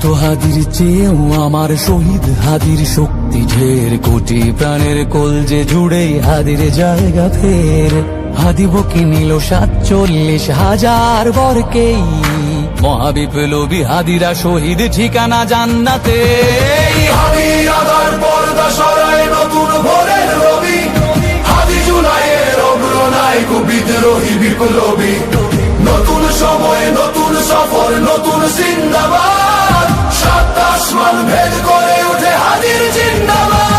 শত হাদির চেয়েও আমার শহীদ হাদির শক্তি ঢের, কোটি প্রাণের কলজে জুড়ে হাদির জায়গা ফের। হাদি বকি নিল 47,000 বরকেই, মহাবিপ্লবী হাদিরা শহীদ ঠিকানা জান্নাতে। হাদি আবার পর্দা সরায় নতুন ভোরের রবি, হাদি জুলাইয়ের অগ্রনায়ক বিদ্রোহী বিপ্লবী। নতুন সময় নতুন সফর নতুন জিন্দাবাদ, 7 আসমান ভেদ করে উঠে হাদির জিন্দাবাদ।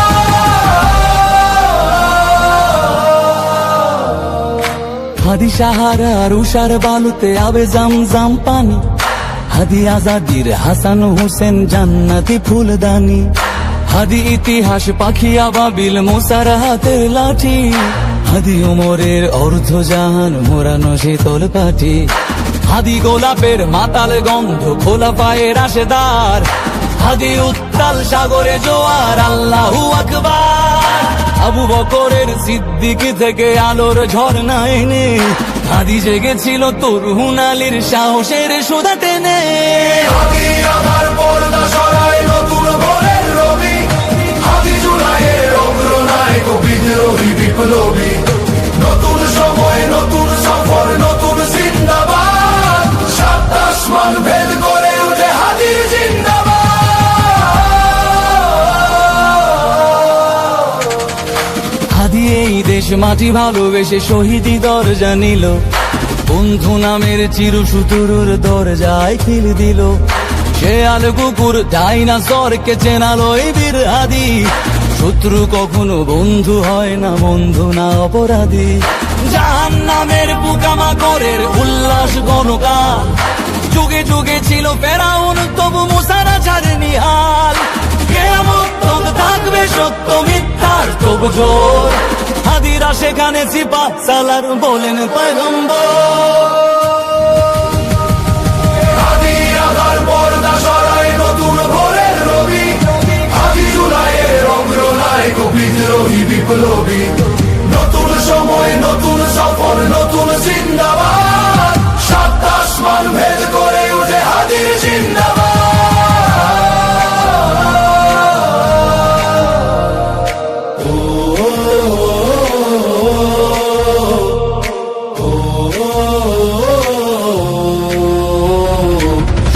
হাদি সাহারার উষার বালুতে আবে জামজাম পানি, হাদি আজাদির হাসান হোসেন জান্নাতি ফুলদানি। হাদি ইতিহাস পাখি আবাবিল মোসার হাতের লাঠি, হাদি ওমরের অর্ধজাহান মোরানো শীতল পাটি। হাদি গোলাপের মাতাল গন্ধ খোলা পায়ের আশেদার, হাদি উত্তাল সাগরে জোয়ার আল্লাহু আকবার। আবু বকরের সিদ্দিক থেকে আলোর ঝর্ণা এনে, হাদি জেগেছিল তরুণ আলীর সাহসের সুধা টেনে। হাদি আবার পর্দা সরায় নতুন ভোরের রবি, হাদি জুলাইয়ের অগ্রনায়ক বিদ্রোহী বিপ্লবী। নতুন সময় নতুন সফর নতুন জিন্দাবাদ, 7 আসমান ভেদ করে উঠে হাদির জিন্দাবাদ। হাদি এই দেশ মাটি ভালোবেসে শহীদি দরজা নিল, বন্ধু নামের চিরসুতুরুর দরজায় খিল দিল। শেয়াল কুকুর ডাইনাসরকে চেনালো এই বীর হাদি, শত্রু কখনো বন্ধু হয় না, বন্ধু না অপরাধী। জাহান্নামের পোকামাকড়ের উল্লাস গণকাল, যুগে যুগে ছিল ফেরাউন তবু মুসারা ছাড়েনি হাল। কিয়ামত তক থাকবে সত্য মিথ্যার তবু জোর, হাদিরা সেখানে সিপাহ সালার বলেন পয়গম্বর। হাদি আবার পর্দা সরায় নতুন ভোরের রবি, হাদি জুলাইয়ের অগ্রনায়ক বিদ্রোহী বিপ্লবী। নতুন সময় নতুন সফর নতুন জিন্দাবাদ, 7 আসমান ভেদ করে উঠে হাদির জিন্দাবাদ।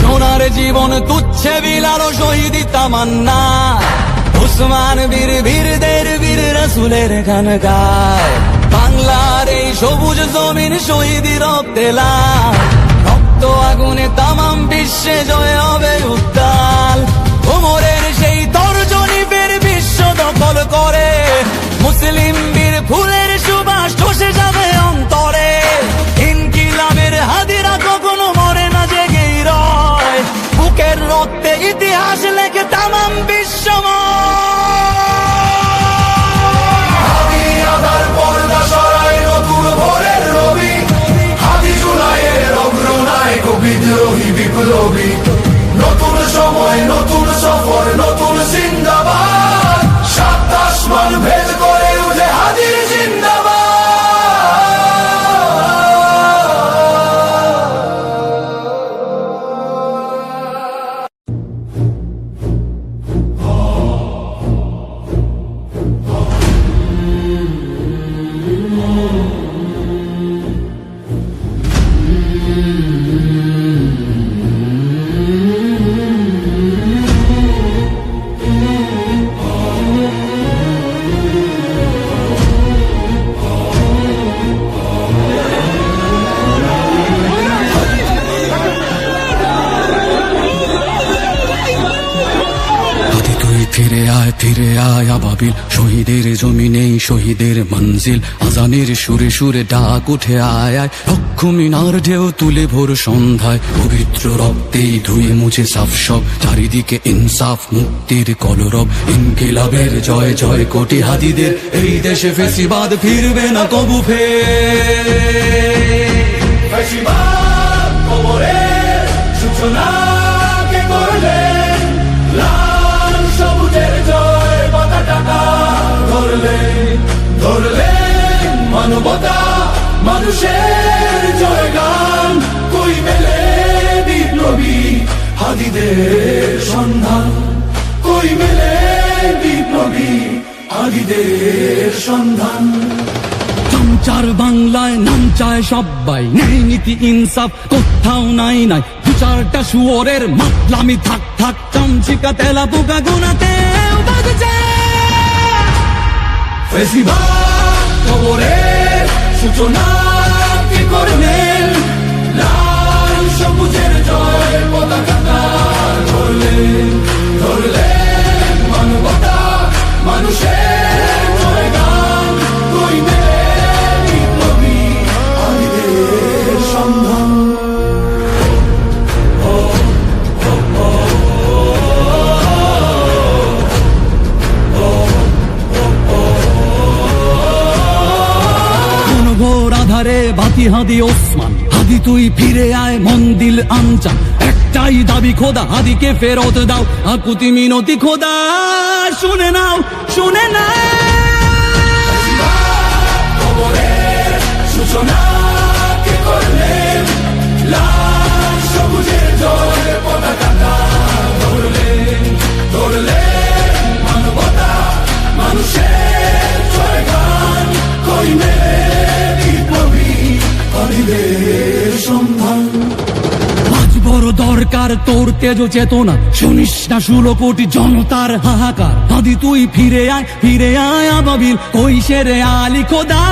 সোনার জীবন তুচ্ছে বিলালো শহীদি তামান্না, উসমান বীর বীরদের বীর রাসূলের গান গায়। বাংলার এই সবুজ জমিন শহীদি রক্তে লাল, রক্ত আগুনে তামাম বিশ্বে জয় হবে উত্তাল। ওমরের সেই তর্জনী ফের বিশ্ব দখল করে, মুসলিম বীর ফুলের সুবাস চষে যাবে অন্তরে। ইনকিলাবের হাদিরা কখনো মরে না, জেগেই রয়, বুকের রক্তে ইতিহাস লেখে তামাম হাদি আবার পর্দা সরায় নতুন ভোরের রবি, হাদি জুলাইয়ের অগ্রনায়ক বিদ্রোহী বিপ্লবী। নতুন সময় নতুন সফর নতুন জিন্দাবাদ, 7 আসমান ভেদ করে উঠে হাদির জিন্দাবাদ। ফিরে আয় আবাবিল, শহীদের জমিনে শহীদের মঞ্জিল। আজানের সুরে সুরে ডাক উঠে আয় আয়, লক্ষ মিনার ঢেউ তুলে ভোর সন্ধ্যায়। পবিত্র রক্তেই ধুয়ে মুছে সাফ সব, চারিদিকে ইনসাফ মুক্তির কলরব। ইনকিলাবের জয় জয় কোটি হাদিদের, এই দেশে ফেসিবাদ ফিরবে না কবু ফের। ফেসিবাদ কবরের সূচনা কে করলেন, লাল সবুজের জয় পতাকা ধরলেন মানবতা মানুষের জয়গান। কই মেলে বিপ্লবী হাদিদের সন্ধান, কই মেলে বিপ্লবী হাদিদের সন্ধান। চামচার বাংলায় নাম চায় সবাই, ন্যায় নীতি ইনসাফ কোথাও নাই নাই। দু চারটা শুয়োরের মাতলামি থাক থাক, চামচিকা তেলা পোকা গোনাতেও বাজছে। ফেসিবাদ কবরের সূচনা কে করলেন, লাল সবুজের জয় পতাকাটা ধরলেন, ধরলেন মানবতা মানুষের জয়গান, কই মেলে বিপ্লবী হাদিদের সন্ধান। ঘোর আধারে বাতি হাদি ওসমান, হাদি তুই ফিরে আয় মন দিল আনচান। একটাই দাবি খোদা, হাদিকে ফেরত দাও, আকুতি মিনতি খোদা শুনে নাও, শুনে নাও। কবরের সূচনা কে করলেন, লাল সবুজের জয় পতাকাটা ধরলেন, ধরলেন মানবতা মানুষের জয়গান, কই মেলে বিপ্লবী হাদিদের সন্ধান। আজ বড় দরকার তোর তেজ চেতনা, শুনিস না 16 কোটি জনতার হাহাকার। হাদি তুই ফিরে আয় আবাবিল, কই শেরে আলী খোদা,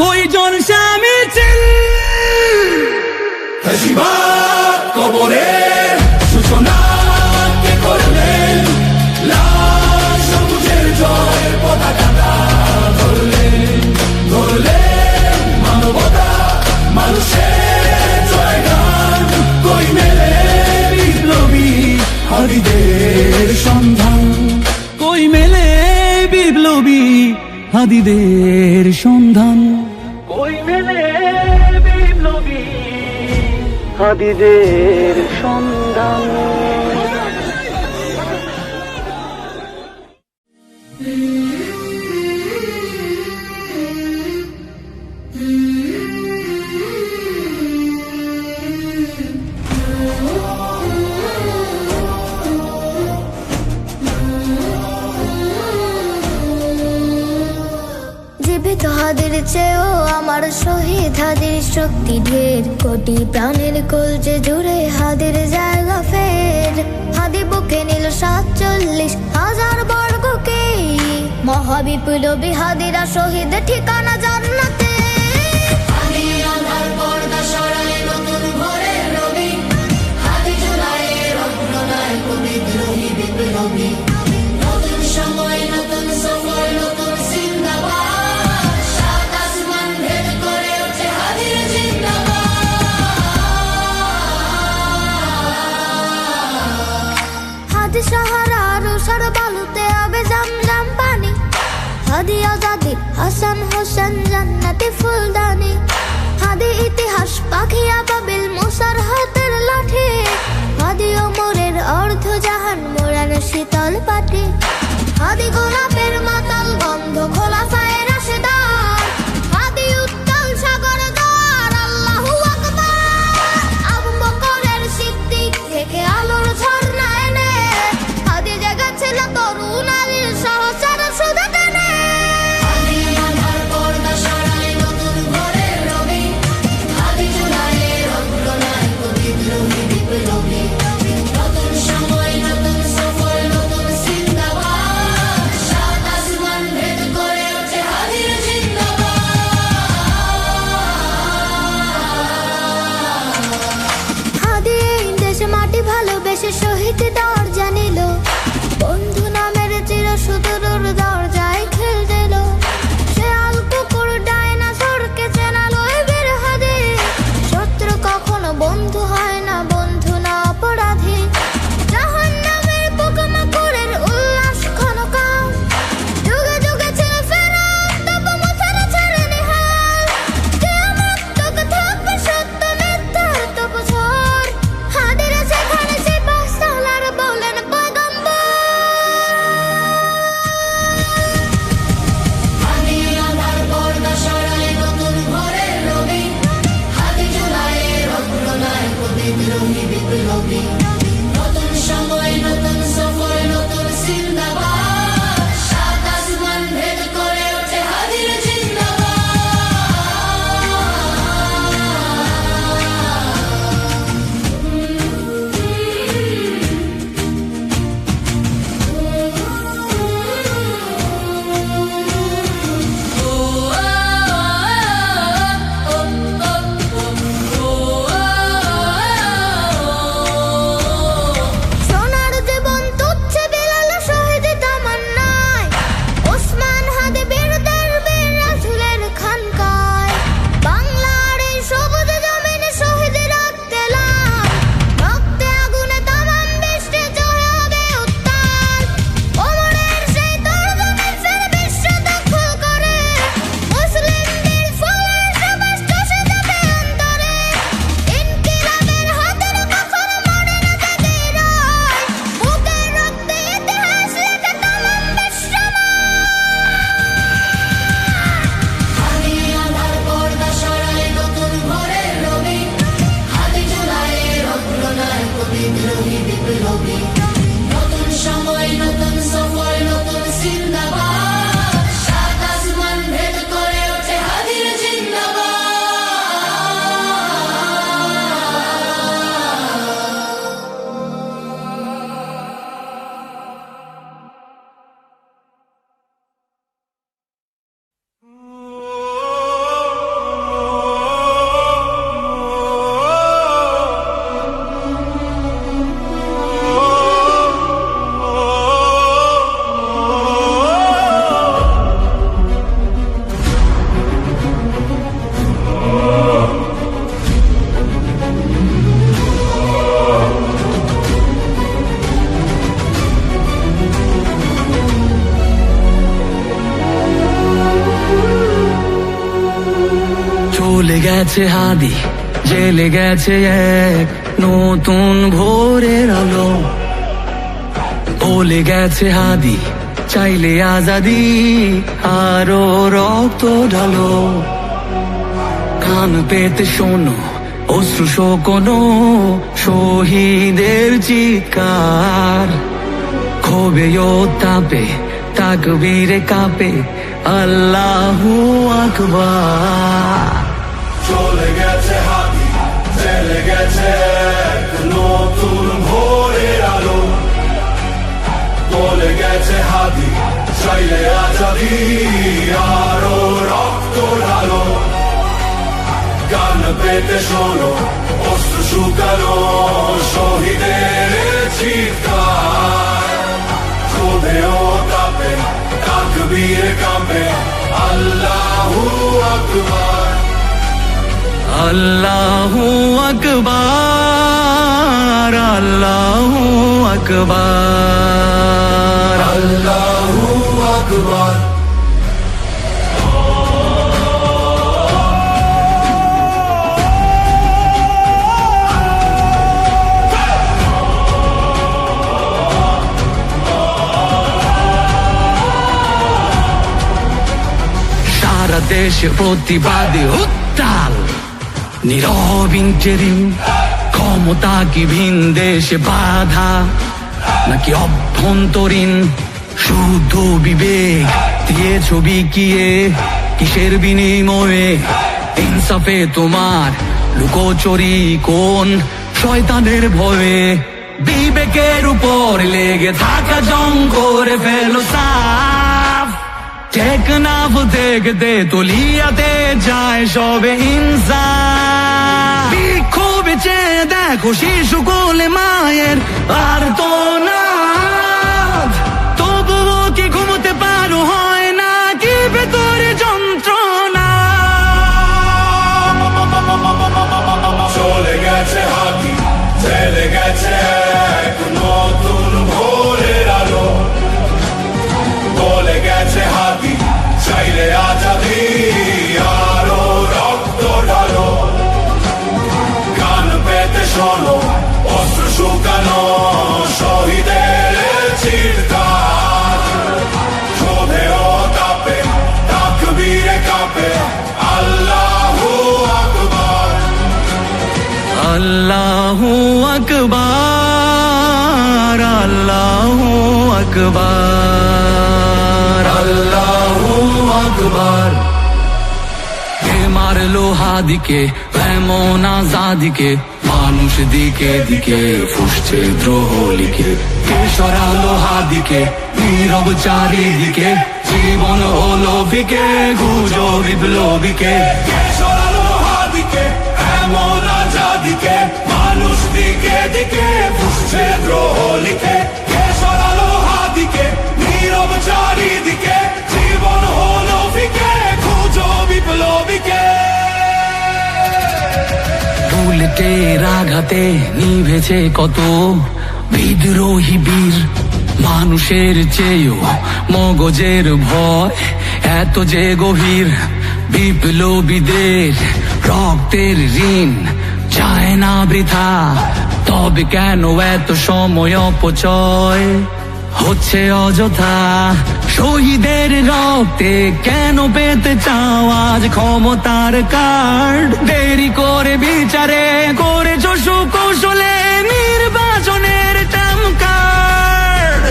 কই জন স্বামী চিল। ফেসিবাদ কবরের সূচনা কে করলেন, লাল সবুজের জয় পতাকাটা ধরলেন, ধরলেন মানবতা মানুষের জয়গান, কই মেলে বিপ্লবী হাদিদের সন্ধান, কই মেলে বিপ্লবী হাদিদের সন্ধান, কই মেলে বিপ্লবী হাদিদের সন্ধান। জীবিত হাদির চেয়েও আমার শহীদ হাদির শক্তি ঢের, কোটি প্রাণের কলজে জুড়ে হাদির জায়গা ফের। হাদি বুকে নিল 47,000 বর্গকে, মহাবিপ্লবী হাদিরা শহীদ ঠিকানা জান্নাতে। হাদি আঁধার পর্দা সরায় নতুন ভোরের রবি, হাদি জুলাইয়ের অগ্রনায়ক বিদ্রোহী বিপ্লবী। নতুন সময় নতুন সফর নতুন জিন্দাবাদ, সাত আসমান ভেদ করে ওঠে হাদির জিন্দাবাদ। হাদি সাহারা রুষার বালুতে আবে জমজম পানি, হাদি আজাদি হাসান হোসেন জান্নাতি ফুলদানি। হাদি ইতিহাস পাখি আবাবিল মুসার হাতের লাঠি, হাদি ওমরের অর্ধ জাহান মোড়ানো শীতল পাটি। হাদি গোলাপের মাতাল গন্ধ খোলা ফায়ে রাশেদার, হাদি উত্তাল সাগর দ্বার আল্লাহু আকবার। আবু বকরের সিদ্দিক থেকে আলোর ঝর্ণা এনে, হাদি জেগেছিল তরুণ আলীর সহচর সুধা টেনে। হাদি আঁধার পর্দা সরায় নতুন ভোরের রবি, হাদি জুলাইয়ের অগ্রনায়ক বিদ্রোহী বিপ্লবী। নতুন সময় নতুন সফর নতুন জিন্দাবাদ, সাত আসমান ভেদ করে ওঠে হাদির জিন্দাবাদ। হাদি এই দেশ মাটি ভালোবেসে শহীদ দরজা নিল, বন্ধু নামের চির সুদূর দরজায় খেল দিল। সে আল কুকুর ডাইনোসরকে চেনালো এ বীর হাদি, শত্রু কখনো বন্ধু হয় না, বন্ধু না অপরাধী। জাহান্নামের পোকামাকড়ের উল্লাস ক্ষণকাল, যুগে যুগে ছিল ফেরাত তবু মুসারা ছাড়েনি হাল। কিয়ামত তক থাকবে সত্য মিথ্যার তপু ঝড়, হাদিরা সেখানে সিপাহ সালার চলে গেছে হাদি, জেলে গেছে এক নতুন ভোরের আলো। বলে গেছে হাদি, চাইলে আজাদি, আরো রক্ত ঢালো। কান পেতে শোনো অশ্রু শোকনো শহীদের চিৎকার। ক্ষোভে ও তাপে তাকবীরে কাঁপে আল্লাহু আকবার। চলে গেছে হাদি, চলে গেছে এক নতুন ভোরের আলো। বলে গেছে হাদি, চাইলে আজাদি, আরো রক্ত ঢালো। গান পেতে শোনো অস্ত্র শুকানো শহীদের চিৎকার। ক্রোধে ও তাপে তাকবীরে কাঁপে আল্লাহু আকবার। আল্লাহু আকবার, আল্লাহু আকবার, আল্লাহু আকবার। সারা দেশে প্রতিবাদী উত্তাল, নীরব ইন্টেরিম। ক্ষমতা কি ভিন দেশে বাধা নাকি অভ্যন্তরীণ? শুদ্ধ বিবেক দিয়ে ছবি কিয়ে কিসের বিনিময়ে? ইনসাফে তোমার লুকোচুরি কোন শয়তানের ভয়ে? বিবেকের উপর লেগে থাকা জং করে ফেলো সাফ। টেকনাফ দেখতে তলিয়াতে যায় সবে ইনসাফ। বিক্ষোভে চেয়ে দেখো শিশু কোলে মায়ের আর তো না, তবুও কি ঘুমোতে পারো হয় না কি ভেতরে যন্ত্রণা? চলে গেছে হাদি, চলে গেছে এক নতুন ভোরের আলো। বলে গেছে হাদি, চাইলে আজাদি, আরো রক্ত ঢালো। গান পেতে শোনো অস্ত্র শুকানো শহীদের চিৎকার। ক্রোধে ও তাপে তাকবীরে কাঁপে আল্লাহু আকবার। আল্লাহু আকবার, আল্লাহু আকবার, আল্লাহু আকবার। কে মারলো হাদিকে এমন আজাদিকে? মানুষ দিকে দিকে ফুসছে দ্রোহ লিখে। কে সরালো হাদিকে নীরব চারিদিকে? জীবন হলো ফিকে গুজো বিপ্লবীকে। কে সরালো হাদিকে এমন আজাদিকে? মানুষ দিকে দিকে ফুসছে দ্রোহ লিখে। কে সরালো হাদিকে নীরব চারিদিকে? জীবন হলো ফিকে খুঁজো বিপ্লবীকে। বুলেটের আঘাতে নিভেছে কত বিদ্রোহী বীর। মানুষের চেয়েও মগজের ভয় এত যে গভীর। বিপ্লবীদের রক্তের ঋণ চায় না বৃথা, তবে কেন এত সময় অপচয় হচ্ছে অযথা? শহীদের রক্তে কেন পেতে চাও আজ ক্ষমতার কার্ড? দেরি করে বিচারে করেছ সুকৌশলে নির্বাচনের টামকার্ড।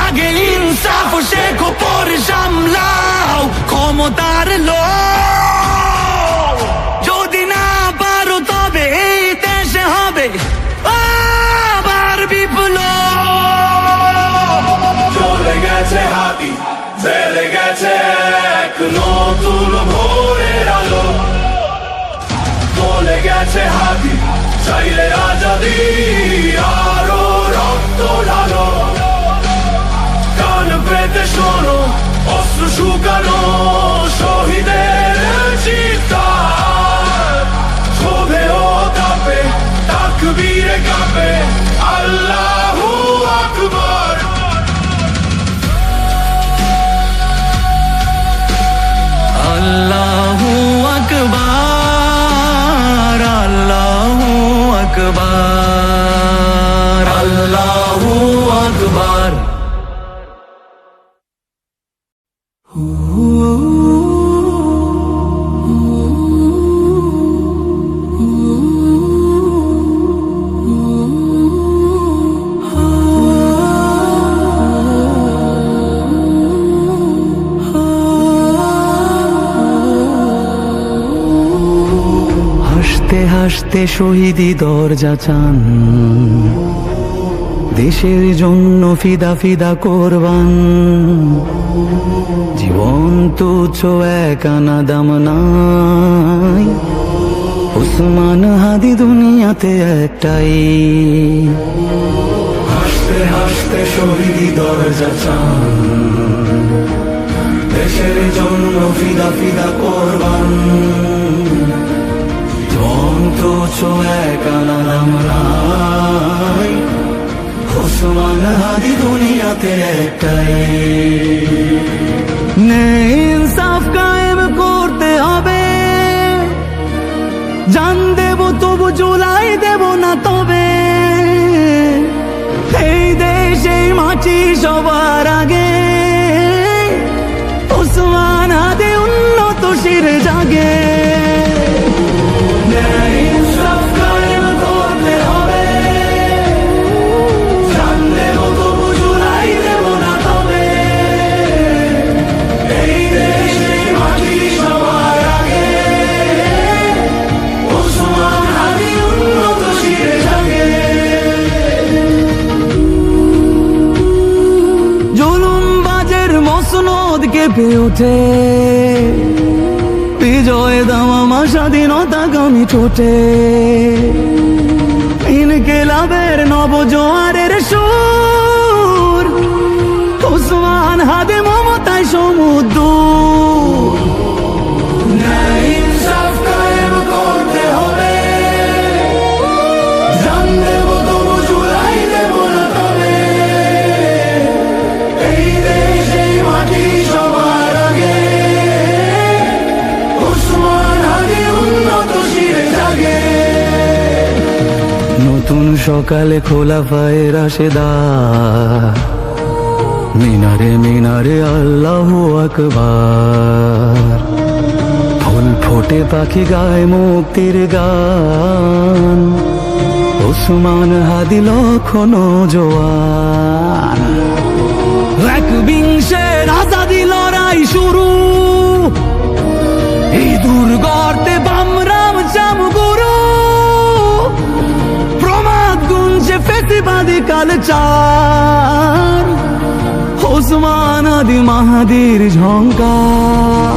আগে ইনসাফ শেখো পরে সামলাও ক্ষমতার লোভ। যদি না পারো তবে এই দেশে হবে আবার বিপ্লব। চলে গেছে হাদি, চলে গেছে এক নতুন ভোরের আলো। বলে গেছে হাদি, চাইলে আজাদি, আরো রক্ত ঢালো। কান পেতে শোনো অস্ত্র শুকানো শহীদের চিৎকার। ক্ষোভে ও তাপে তাকবীরে কাঁপে আল্লাহু আকবার। আল্লাহু আকবার, আকবার, আল্লাহু আকবার। হাসতে হাসতে শহীদি দরজা চান, দেশের জন্য ফিদা ফিদা কোরবান। জীবন তুচ্ছ এক আনা দাম নাই, ওসমান হাদি দুনিয়াতে একটাই। হাসতে হাসতে শহীদি দরজা চান, দেশের জন্য ফিদা ফিদা কোরবান। তুচ্ছ এক আনা দাম নাই, ওসমান হাদি দুনিয়াতে একটাই। ন্যায় ইনসাফ কায়েম করতে হবে, জান দেব তবু জুলাই দেব না তবে। এই দেশে মাটি সবার আগে, ওসমান হাদি উন্নত শিরে জাগে। কেঁপে ওঠে বিজয় দামামা স্বাধীনতাগামী ঠোঁটে। ইনকিলাবের নবজোয়ারের সুর, ওসমান হাদি মমতায় সমুদ্র। ইনসাফ কায়েম করতে হবে, জান দেব তবু জুলাই দেব না তবে। এই দেশে মাটি সবার আগে, ওসমান হাদি উন্নত শিরে জাগে। নতুন সকালে খোলাফায়ে রাশেদার, মিনারে মিনারে আল্লাহু আকবার। ফুল ফোটে পাখি গায় মুক্তির গান, ওসমান হাদি লক্ষণ জোয়ান। একবিংশের আজাদি লড়াই শুরু, এই দুর্গতে বামরাম চামগুরু। প্রমাদ গুঞ্জে ফেসিবাদী কালচার, ওসমান হাদি মাহাদির ঝঙ্কার।